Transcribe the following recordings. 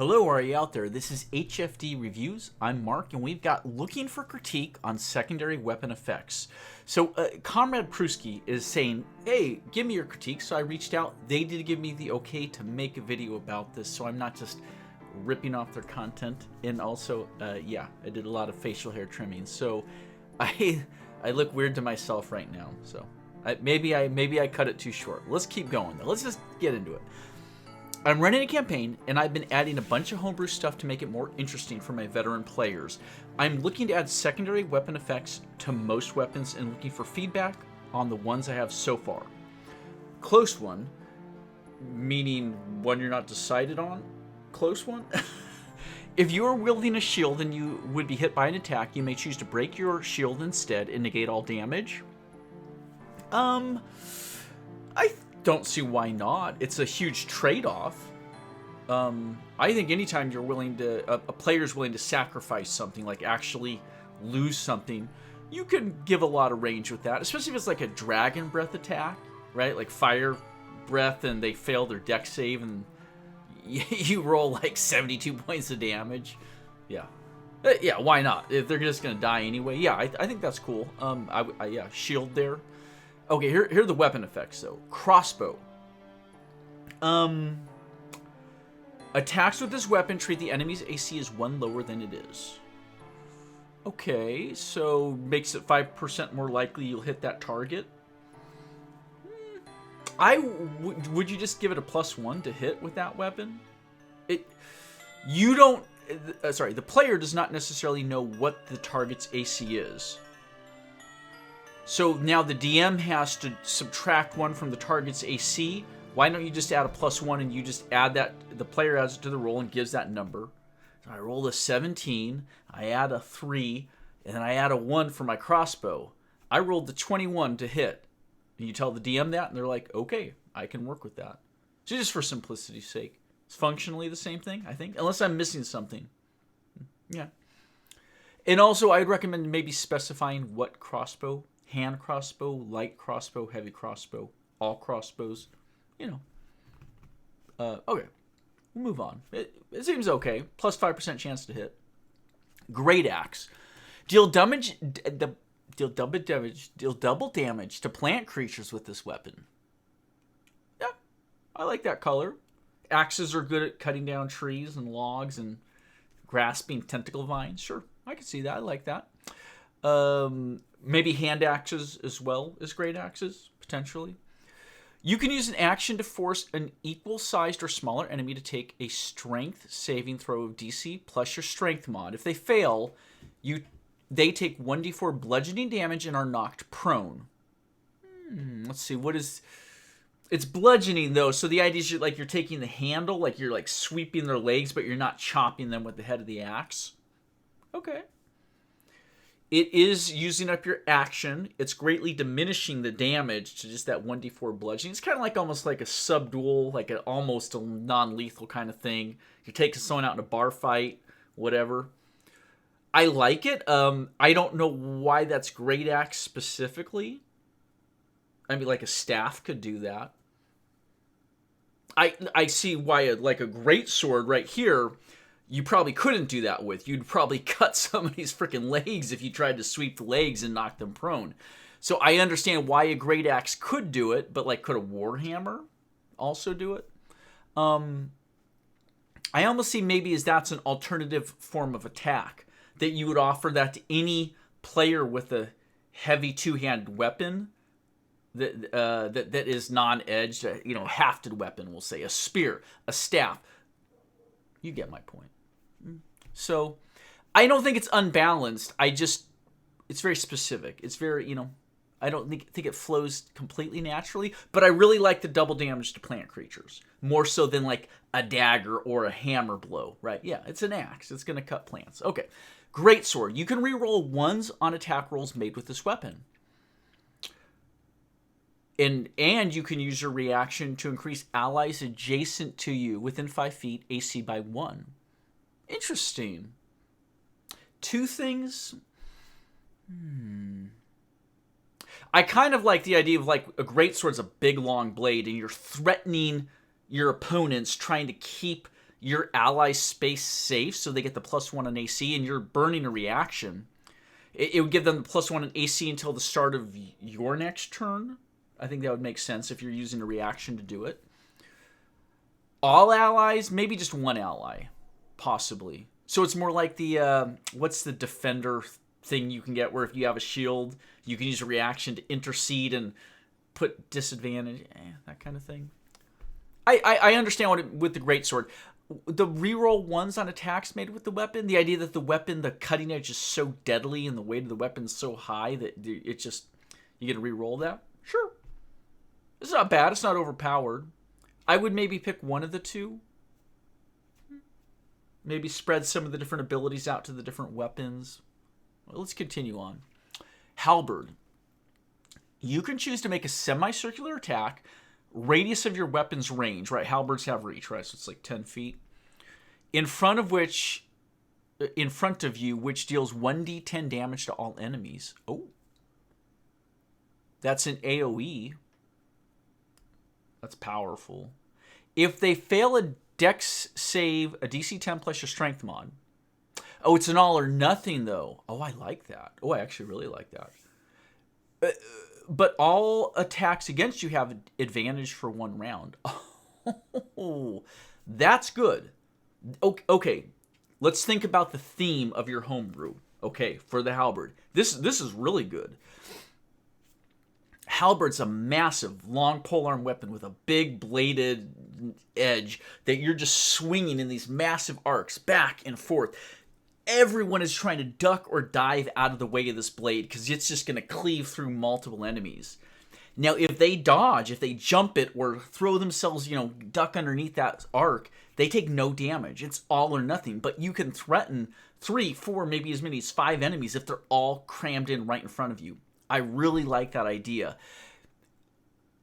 Hello, are you out there? This is HFD Reviews. I'm Mark, and we've got Looking for Critique on Secondary Weapon Effects. So, ComradePruski is saying, hey, give me your critique. So I reached out. They did give me the okay to make a video about this, so I'm not just ripping off their content. And also, yeah, I did a lot of facial hair trimming. So I look weird to myself right now. So maybe I cut it too short. Let's keep going, though. Let's just get into it. I'm running a campaign, and I've been adding a bunch of homebrew stuff to make it more interesting for my veteran players. I'm looking to add secondary weapon effects to most weapons and looking for feedback on the ones I have so far. Close one, meaning one you're not decided on? Close one? If you are wielding a shield and you would be hit by an attack, you may choose to break your shield instead and negate all damage. I don't see why not. It's a huge trade-off. I think anytime you're willing to, a player's willing to sacrifice something, like actually lose something, you can give a lot of range with that, especially if it's like a dragon breath attack, right? Like fire breath and they fail their dex save and you roll like 72 points of damage. Yeah. Yeah, why not? If they're just going to die anyway. Yeah, I think that's cool. Yeah, shield there. Okay, here are the weapon effects, though. Crossbow. Attacks with this weapon treat the enemy's AC as 1 lower than it is. Okay, so makes it 5% more likely you'll hit that target. Would you just give it a +1 to hit with that weapon? You don't... sorry, the player does not necessarily know what the target's AC is. So now the DM has to subtract 1 from the target's AC. Why don't you just add a +1 and you just add that, the player adds it to the roll and gives that number. So I roll a 17, I add a 3, and then I add a 1 for my crossbow. I rolled the 21 to hit. And you tell the DM that, and they're like, okay, I can work with that. So just for simplicity's sake. It's functionally the same thing, I think, unless I'm missing something. Yeah. And also, I'd recommend maybe specifying what crossbow. Hand crossbow, light crossbow, heavy crossbow, all crossbows, you know. Okay, we'll move on. It seems okay. Plus 5% chance to hit. Great axe. Deal double damage to plant creatures with this weapon. Yeah, I like that color. Axes are good at cutting down trees and logs and grasping tentacle vines. Sure, I can see that. I like that. Maybe hand axes as well as great axes, potentially. You can use an action to force an equal-sized or smaller enemy to take a strength saving throw of DC plus your strength mod. If they fail, they take 1d4 bludgeoning damage and are knocked prone. Let's see, what is... It's bludgeoning, though, so the idea is you're taking the handle, like you're like sweeping their legs, but you're not chopping them with the head of the axe. Okay. It is using up your action. It's greatly diminishing the damage to just that 1d4 bludgeoning. It's kind of like almost like a subdual, like almost a non-lethal kind of thing. You're taking someone out in a bar fight, whatever. I like it. I don't know why that's great axe specifically. I mean, like a staff could do that. I see why like a great sword right here, you probably couldn't do that with. You'd probably cut somebody's freaking legs if you tried to sweep the legs and knock them prone. So I understand why a great axe could do it, but like could a warhammer also do it? I almost see maybe as that's an alternative form of attack, that you would offer that to any player with a heavy two-handed weapon that is non-edged, hafted weapon, we'll say, a spear, a staff. You get my point. So, I don't think it's unbalanced. It's very specific. It's very, I don't think it flows completely naturally, but I really like the double damage to plant creatures. More so than like a dagger or a hammer blow, right? Yeah, it's an axe. It's going to cut plants. Okay, great sword. You can reroll 1s on attack rolls made with this weapon. And you can use your reaction to increase allies adjacent to you within 5 feet AC by 1. Interesting. 2 things. I kind of like the idea of like a greatsword's a big long blade and you're threatening your opponents, trying to keep your allies space safe so they get the +1 on AC, and you're burning a reaction, it would give them the +1 on AC until the start of your next turn. I think that would make sense if you're using a reaction to do it. All allies, maybe just one ally, possibly. So it's more like the, what's the defender thing you can get where if you have a shield, you can use a reaction to intercede and put disadvantage, that kind of thing. I understand with the greatsword. The reroll ones on attacks made with the weapon, the idea that the weapon, the cutting edge is so deadly and the weight of the weapon is so high that it just, you get to reroll that? Sure. It's not bad. It's not overpowered. I would maybe pick one of the two. Maybe spread some of the different abilities out to the different weapons. Well, let's continue on. Halberd. You can choose to make a semicircular attack, radius of your weapon's range, right? Halberds have reach, right? So it's like 10 feet. In front of you, which deals 1d10 damage to all enemies. Oh. That's an AoE. That's powerful. If they fail a Dex save, a DC 10 plus your strength mod. Oh, it's an all or nothing, though. Oh, I like that. Oh, I actually really like that. But all attacks against you have advantage for 1 round. Oh, that's good. Okay, let's think about the theme of your homebrew. Okay, for the halberd. This is really good. Halberd's a massive, long polearm weapon with a big bladed edge that you're just swinging in these massive arcs back and forth. Everyone is trying to duck or dive out of the way of this blade because it's just going to cleave through multiple enemies. Now, if they dodge, if they jump it or throw themselves, duck underneath that arc, they take no damage. It's all or nothing. But you can threaten 3, 4, maybe as many as 5 enemies if they're all crammed in right in front of you. I really like that idea.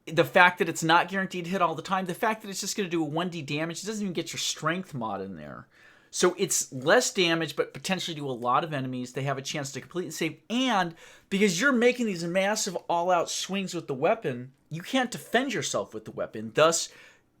The fact that it's not guaranteed to hit all the time, the fact that it's just going to do a 1d damage, it doesn't even get your strength mod in there. So it's less damage, but potentially do a lot of enemies. They have a chance to completely save. And because you're making these massive all-out swings with the weapon, you can't defend yourself with the weapon, thus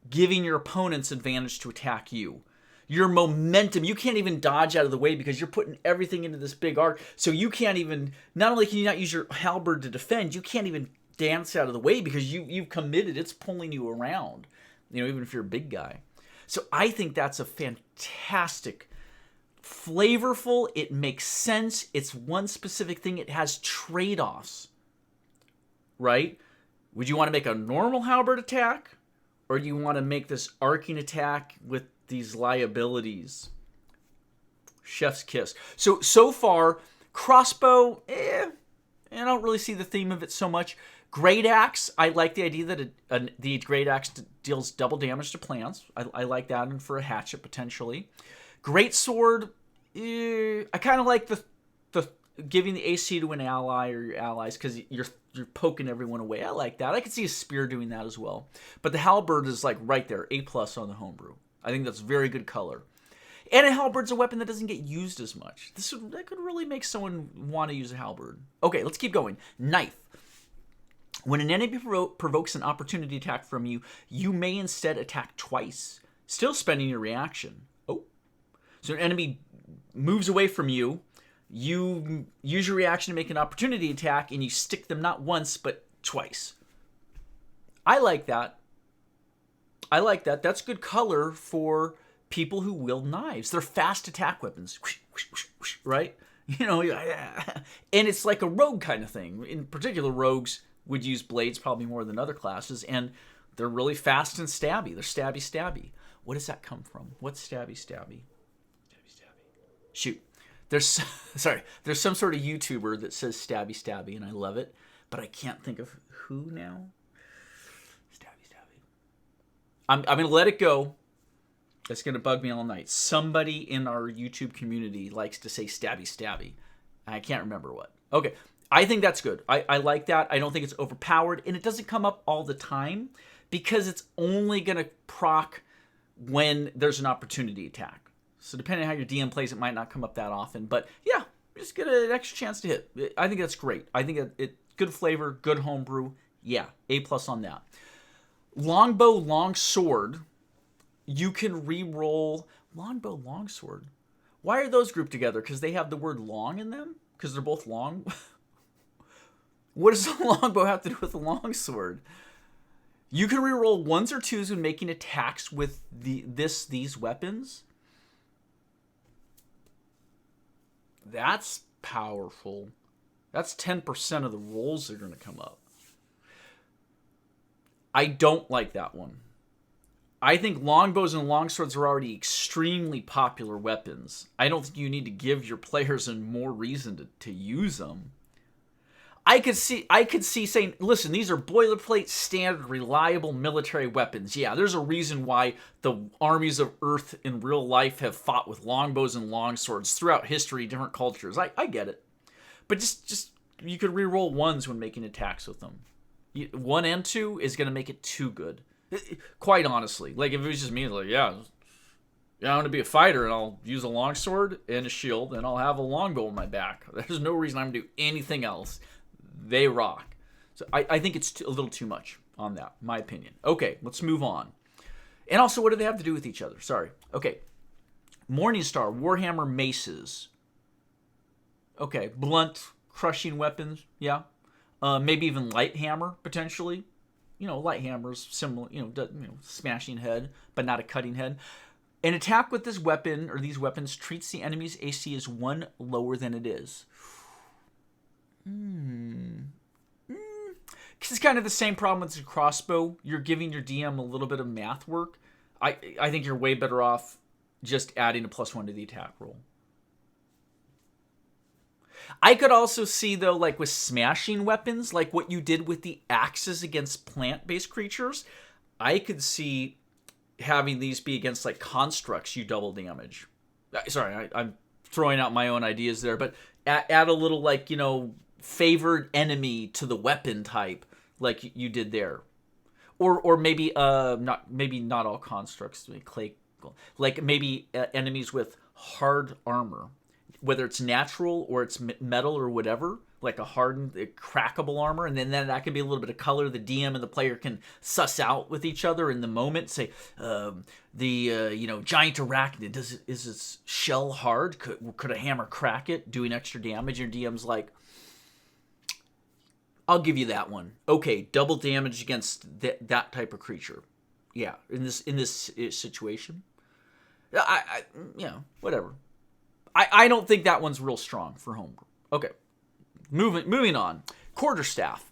giving your opponents advantage to attack you. Your momentum, you can't even dodge out of the way because you're putting everything into this big arc. So you can't even, not only can you not use your halberd to defend, you can't even dance out of the way because you've committed. It's pulling you around, even if you're a big guy. So I think that's a fantastic, flavorful, it makes sense. It's one specific thing. It has trade-offs, right? Would you want to make a normal halberd attack? Or do you want to make this arcing attack with these liabilities? Chef's kiss. So far, crossbow, I don't really see the theme of it so much. Great axe, I like the idea that the great axe deals double damage to plants. I like that, and for a hatchet potentially. Great sword, I kind of like the giving the AC to an ally or your allies because you're poking everyone away. I like that. I could see a spear doing that as well. But the halberd is like right there, A+ on the homebrew. I think that's very good color. And a halberd's a weapon that doesn't get used as much. That could really make someone want to use a halberd. Okay, let's keep going. Knife. When an enemy provokes an opportunity attack from you, you may instead attack twice, still spending your reaction. Oh. So an enemy moves away from you, you use your reaction to make an opportunity attack, and you stick them not once, but twice. I like that. That's good color for people who wield knives. They're fast attack weapons, right? And it's like a rogue kind of thing. In particular, rogues would use blades probably more than other classes, and they're really fast and stabby. They're stabby. What does that come from? What's stabby? Stabby. Shoot. There's some sort of YouTuber that says stabby, and I love it, but I can't think of who now. Stabby. I'm going to let it go. It's going to bug me all night. Somebody in our YouTube community likes to say stabby. I can't remember what. Okay. I think that's good. I like that. I don't think it's overpowered, and it doesn't come up all the time because it's only going to proc when there's an opportunity attack. So depending on how your DM plays, it might not come up that often. But yeah, just get an extra chance to hit. I think that's great. I think it good flavor, good homebrew. Yeah, A+ on that. Longbow, long sword. You can re-roll longbow, longsword. Why are those grouped together? Because they have the word long in them? Because they're both long? What does the longbow have to do with the longsword? You can re-roll 1s or 2s when making attacks with these weapons. That's powerful. That's 10% of the rolls that are going to come up. I don't like that one. I think longbows and longswords are already extremely popular weapons. I don't think you need to give your players more reason to use them. I could see saying, listen, these are boilerplate, standard, reliable military weapons. Yeah, there's a reason why the armies of Earth in real life have fought with longbows and longswords throughout history, different cultures. I get it. But just you could reroll 1s when making attacks with them. 1 and 2 is going to make it too good. Quite honestly. Like, if it was just me, like, yeah, I'm going to be a fighter, and I'll use a longsword and a shield, and I'll have a longbow in my back. There's no reason I'm going to do anything else. They rock. So I think it's a little too much on that, my opinion. Okay, let's move on. And also, what do they have to do with each other? Sorry. Okay. Morningstar, Warhammer maces. Okay, blunt, crushing weapons. Yeah. Maybe even light hammer, potentially. Light hammers, similar, smashing head, but not a cutting head. An attack with this weapon, or these weapons, treats the enemy's AC as 1 lower than it is. It's kind of the same problem with the crossbow. You're giving your DM a little bit of math work. I think you're way better off just adding a +1 to the attack roll. I could also see, though, like with smashing weapons, like what you did with the axes against plant-based creatures, I could see having these be against like constructs you double damage. Sorry, I'm throwing out my own ideas there, but add a little like, favored enemy to the weapon type like you did there. Or maybe not all constructs, like maybe enemies with hard armor, whether it's natural or it's metal or whatever, like a hardened, crackable armor, and then that can be a little bit of color the DM and the player can suss out with each other in the moment. Say, giant arachnid, is its shell hard? Could a hammer crack it, doing extra damage? Your DM's like, I'll give you that one. Okay, double damage against that type of creature. Yeah, in this situation, whatever. I don't think that one's real strong for Homebrew. Okay, moving on. Quarterstaff.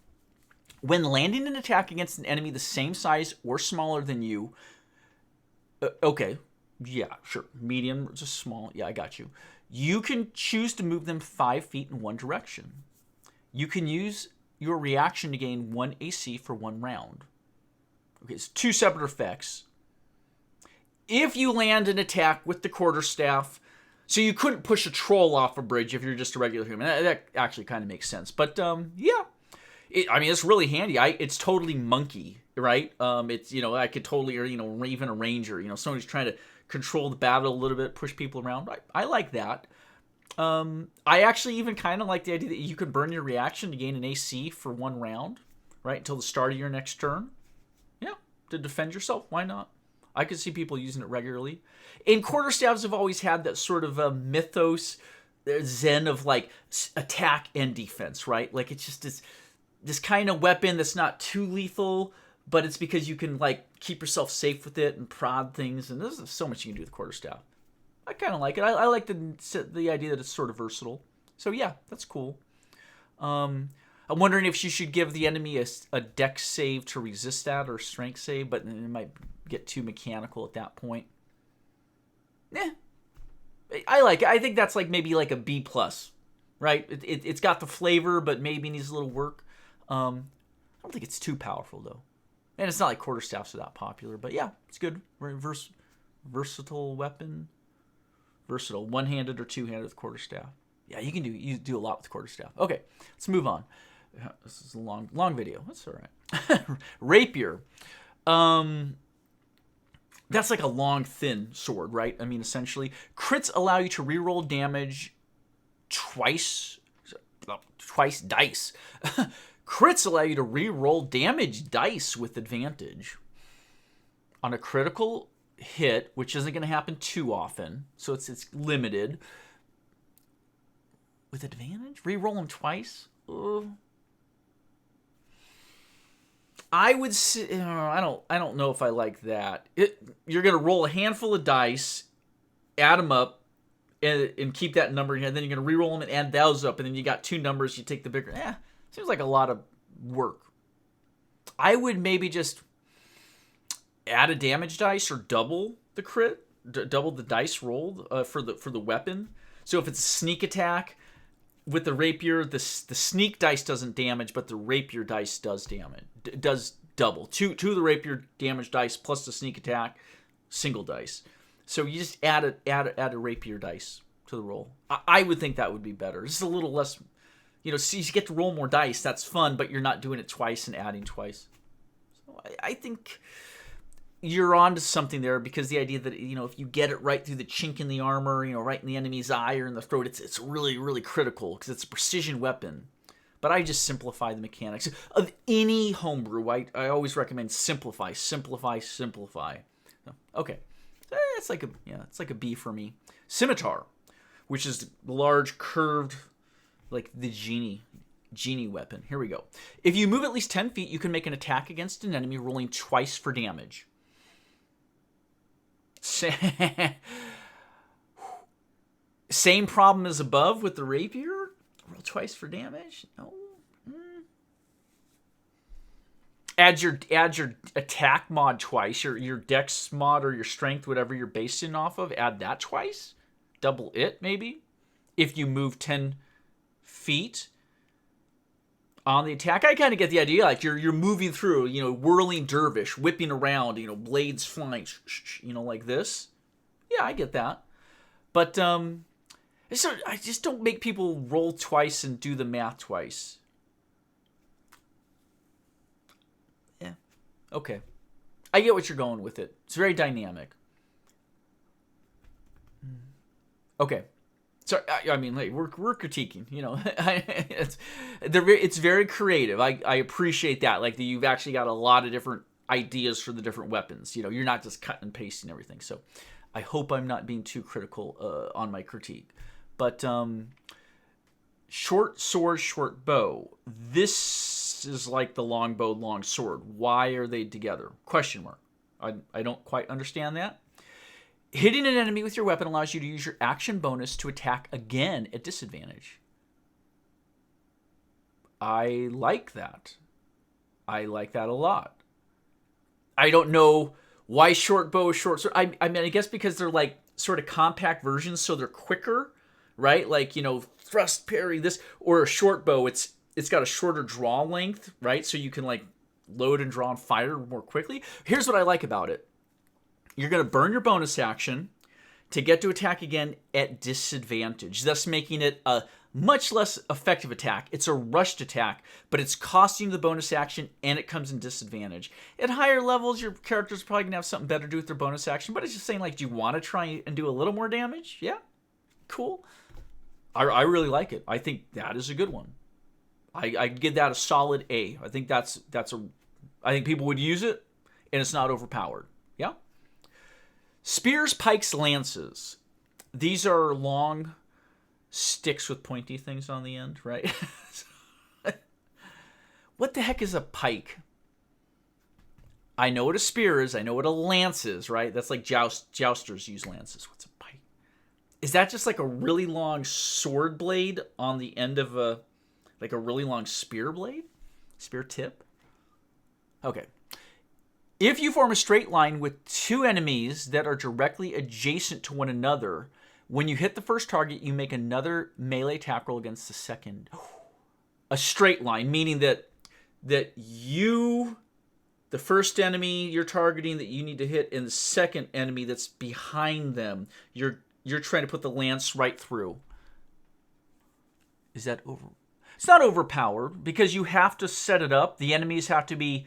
When landing an attack against an enemy the same size or smaller than you, okay, yeah, sure, medium, just small, yeah, I got you. You can choose to move them 5 feet in one direction. You can use your reaction to gain 1 AC for 1 round. Okay, it's 2 separate effects. If you land an attack with the quarterstaff, so you couldn't push a troll off a bridge if you're just a regular human. That actually kind of makes sense. But yeah, it's really handy. It's totally monkey, right? It's I could totally, or even a ranger. Someone who's trying to control the battle a little bit, push people around. I like that. I actually even kind of like the idea that you can burn your reaction to gain an AC for 1 round, right, until the start of your next turn. Yeah, to defend yourself. Why not? I could see people using it regularly. And quarterstaffs have always had that sort of mythos, zen of like attack and defense, right? Like it's just this kind of weapon that's not too lethal, but it's because you can like keep yourself safe with it and prod things. And there's so much you can do with quarterstaff. I kind of like it. I like the idea that it's sort of versatile. So yeah, that's cool. I'm wondering if you should give the enemy a dex save to resist that, or strength save, but it might get too mechanical at that point. I like it. I think that's like maybe like a B+, right? It's got the flavor, but maybe needs a little work. I don't think it's too powerful though, and it's not like quarterstaffs are that popular. But yeah, it's good. Versatile weapon. Versatile, one-handed or two-handed with quarterstaff. Yeah, you do a lot with quarterstaff. Okay, let's move on. This is a long video. That's all right. Rapier. That's like a long, thin sword, right? I mean, essentially. Crits allow you to reroll damage twice dice. Crits allow you to reroll damage dice with advantage. On a critical hit, which isn't going to happen too often, so it's limited. With advantage, re-roll them twice. I would say, I don't know if I like that. You're going to roll a handful of dice, add them up, and keep that number, and then you're going to re-roll them and add those up, and then you got two numbers. You take the bigger. Seems like a lot of work. I would maybe just add a damage dice or double the crit, double the dice rolled for the weapon. So if it's a sneak attack with the rapier, the sneak dice doesn't damage, but the rapier dice does damage. Does double. Two of the rapier damage dice plus the sneak attack, single dice. So you just add a rapier dice to the roll. I would think that would be better. Just a little less, so you get to roll more dice. That's fun, but you're not doing it twice and adding twice. So I think you're onto something there, because the idea that, if you get it right through the chink in the armor, right in the enemy's eye or in the throat, it's really, really critical because it's a precision weapon. But I just simplify the mechanics of any homebrew. I always recommend simplify. Okay. It's like a B for me. Scimitar, which is the large curved, like the genie weapon. Here we go. If you move at least 10 feet, you can make an attack against an enemy, rolling twice for damage. Same problem as above with the rapier. Roll twice for damage. No. Add your attack mod twice, your dex mod or your strength, whatever you're basing off of, add that twice. Double it, maybe. If you move 10 feet on the attack. I kind of get the idea. Like you're moving through, whirling dervish, whipping around, blades flying, like this. Yeah, I get that. But I just don't make people roll twice and do the math twice. Okay. I get what you're going with it. It's very dynamic. Okay. So, I mean, like, we're critiquing, it's very creative. I appreciate that. Like, you've actually got a lot of different ideas for the different weapons. You're not just cutting and pasting everything. So I hope I'm not being too critical on my critique. But short sword, short bow. This is like the long bow, long sword. Why are they together? Question mark. I don't quite understand that. Hitting an enemy with your weapon allows you to use your action bonus to attack again at disadvantage. I like that. I like that a lot. I don't know why short bow, short sword. I mean, I guess because they're like sort of compact versions, so they're quicker, right? Like, thrust, parry, this, or a short bow, it's got a shorter draw length, right? So you can like load and draw and fire more quickly. Here's what I like about it. You're going to burn your bonus action to get to attack again at disadvantage, thus making it a much less effective attack. It's a rushed attack, but it's costing you the bonus action and it comes in disadvantage. At higher levels, your character's probably going to have something better to do with their bonus action, but it's just saying, like, do you want to try and do a little more damage? Yeah, cool. I really like it. I think that is a good one. I give that a solid A. I think I think people would use it, and it's not overpowered. Yeah. Spears, pikes, lances. These are long sticks with pointy things on the end, right? What the heck is a pike? I know what a spear is. I know what a lance is, right? That's like jousters use lances. What's a pike? Is that just like a really long sword blade on the end of a really long spear blade? Spear tip? Okay. If you form a straight line with two enemies that are directly adjacent to one another, when you hit the first target, you make another melee attack roll against the second. A straight line, meaning that you, the first enemy you're targeting that you need to hit, and the second enemy that's behind them, you're trying to put the lance right through. Is that over? It's not overpowered because you have to set it up. The enemies have to be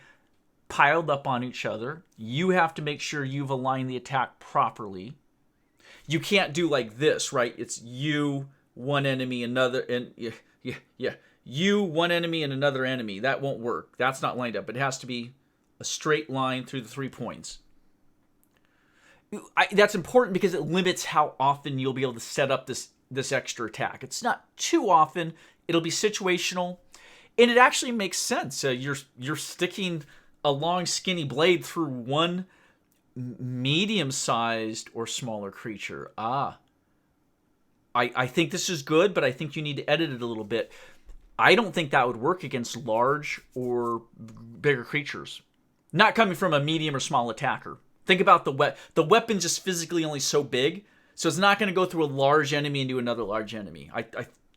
piled up on each other. You have to make sure you've aligned the attack properly. You can't do like this, right? It's you, one enemy, another, and yeah. You, one enemy, and another enemy. That won't work. That's not lined up. It has to be a straight line through the 3 points. That's important because it limits how often you'll be able to set up this extra attack. It's not too often. It'll be situational, and it actually makes sense. You're sticking a long, skinny blade through one medium-sized or smaller creature. I think this is good, but I think you need to edit it a little bit. I don't think that would work against large or bigger creatures. Not coming from a medium or small attacker. Think about the weapon just physically only so big, so it's not going to go through a large enemy into another large enemy. I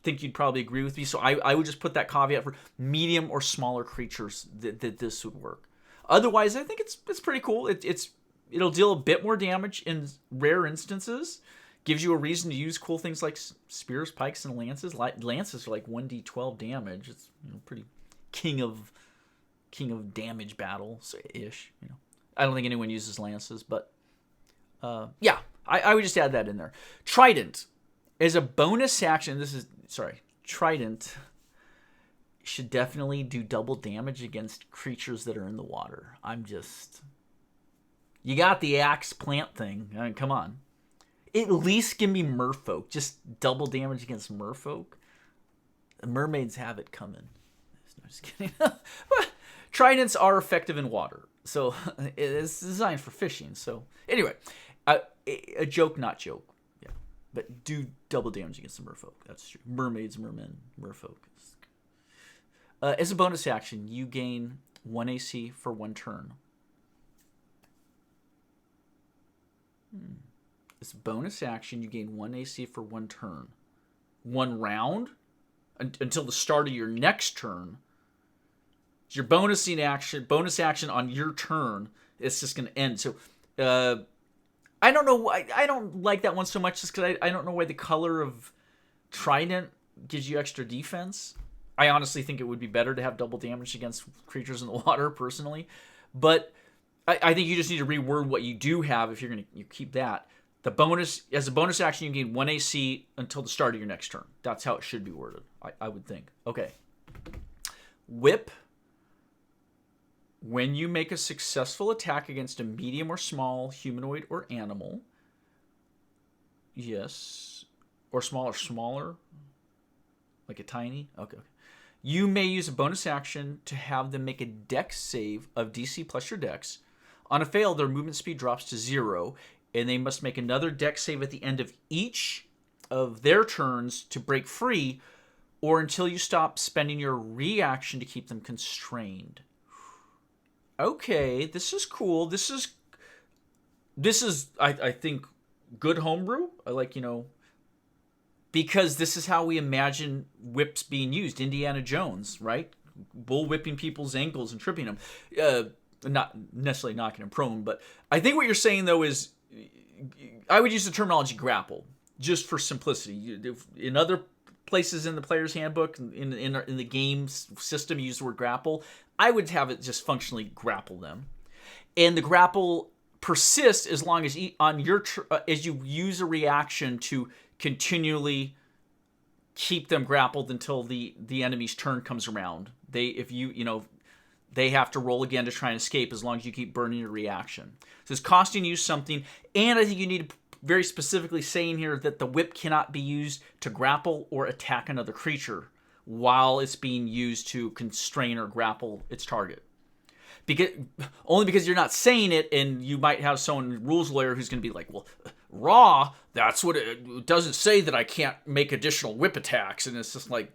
think you'd probably agree with me, so I would just put that caveat for medium or smaller creatures that this would work. Otherwise, I think it's pretty cool. It'll deal a bit more damage in rare instances. Gives you a reason to use cool things like spears, pikes, and lances. Lances are like 1d12 damage. It's pretty king of damage battles ish. I don't think anyone uses lances, but yeah, I would just add that in there. Trident as a bonus action. Trident should definitely do double damage against creatures that are in the water. You got the axe plant thing. I mean, come on. At least give me merfolk. Just double damage against merfolk. The mermaids have it coming. No, just kidding. Tridents are effective in water. So it's designed for fishing. So anyway, a joke, not joke. Yeah. But do double damage against the merfolk. That's true. Mermaids, mermen, merfolk. As a bonus action, you gain 1 AC for 1 turn. As a bonus action, you gain 1 AC for 1 turn. 1 round until the start of your next turn. It's your bonus action on your turn. It's just going to end. So, I don't know. I don't like that one so much just because I don't know why the color of Trident gives you extra defense. I honestly think it would be better to have double damage against creatures in the water, personally. But I think you just need to reword what you do have if you're going to keep that. As a bonus action, you gain 1 AC until the start of your next turn. That's how it should be worded, I would think. Okay. Whip. When you make a successful attack against a medium or small humanoid or animal. Yes. Or smaller. Like a tiny. Okay. You may use a bonus action to have them make a dex save of DC plus your dex. On a fail, their movement speed drops to 0, and they must make another dex save at the end of each of their turns to break free, or until you stop spending your reaction to keep them constrained. Okay, this is cool. This is I think good homebrew. I like, because this is how we imagine whips being used. Indiana Jones, right? Bull whipping people's ankles and tripping them. Not necessarily knocking them prone, but I think what you're saying, though, is I would use the terminology grapple, just for simplicity. In other places in the player's handbook, in the game system, you use the word grapple. I would have it just functionally grapple them. And the grapple persists as long as as you use a reaction to continually keep them grappled until the enemy's turn comes around. They have to roll again to try and escape as long as you keep burning your reaction. So it's costing you something, and I think you need to very specifically say in here that the whip cannot be used to grapple or attack another creature while it's being used to constrain or grapple its target. Only because you're not saying it, and you might have someone, rules lawyer, who's going to be like, well, raw, that's what it doesn't say that I can't make additional whip attacks, and it's just like,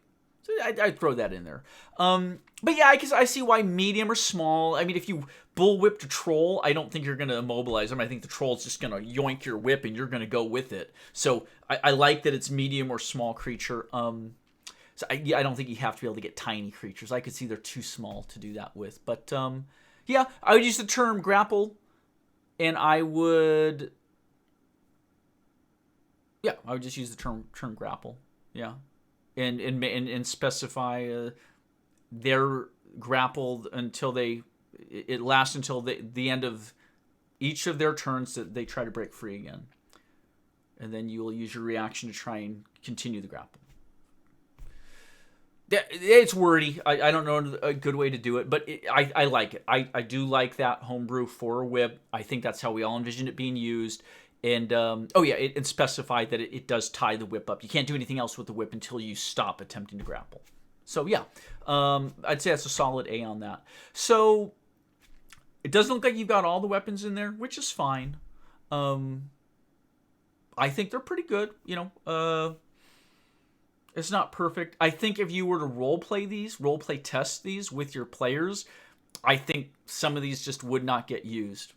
I'd throw that in there. But yeah, I see why medium or small. I mean, if you bull whipped a troll, I don't think you're going to immobilize them. I think the troll's just going to yoink your whip and you're going to go with it. So I like that it's medium or small creature. So I don't think you have to be able to get tiny creatures. I could see they're too small to do that with. But yeah, I would use the term grapple, and I would just use the term grapple. Yeah. And specify they're grappled until it lasts until the end of each of their turns that they try to break free again. And then you will use your reaction to try and continue the grapple. It's wordy. I don't know a good way to do it, but I like it. I do like that homebrew for a whip. I think that's how we all envisioned it being used. And oh yeah, it specified that it does tie the whip up. You can't do anything else with the whip until you stop attempting to grapple. So yeah, I'd say that's a solid A on that. So it doesn't look like you've got all the weapons in there, which is fine. I think they're pretty good. It's not perfect. I think if you were to roleplay test these with your players, I think some of these just would not get used.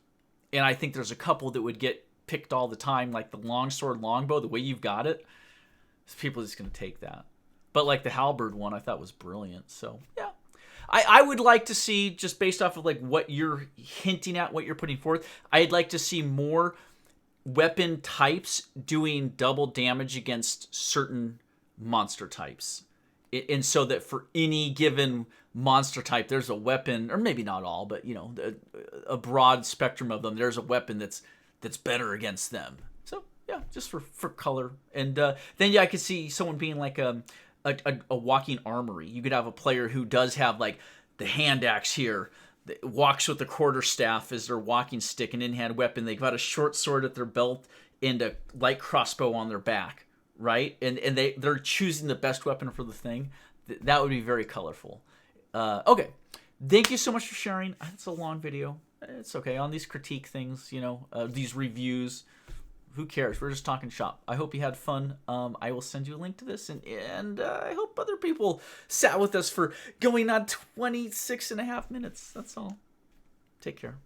And I think there's a couple that would get picked all the time, like the longsword longbow, the way you've got it. People are just going to take that. But like the halberd one, I thought was brilliant. So, yeah. I would like to see, just based off of like what you're hinting at, what you're putting forth, I'd like to see more weapon types doing double damage against certain monster types, and so that for any given monster type there's a weapon, or maybe not all, but a broad spectrum of them, there's a weapon that's better against them. So yeah, just for color. And then I could see someone being like a walking armory. You could have a player who does have like the hand axe here, that walks with the quarterstaff as their walking stick, an in-hand weapon. They've got a short sword at their belt and a light crossbow on their back. Right? And they're choosing the best weapon for the thing. That would be very colorful. Okay. Thank you so much for sharing. It's a long video. It's okay. On these critique things, these reviews, who cares? We're just talking shop. I hope you had fun. I will send you a link to this. And I hope other people sat with us for going on 26.5 minutes. That's all. Take care.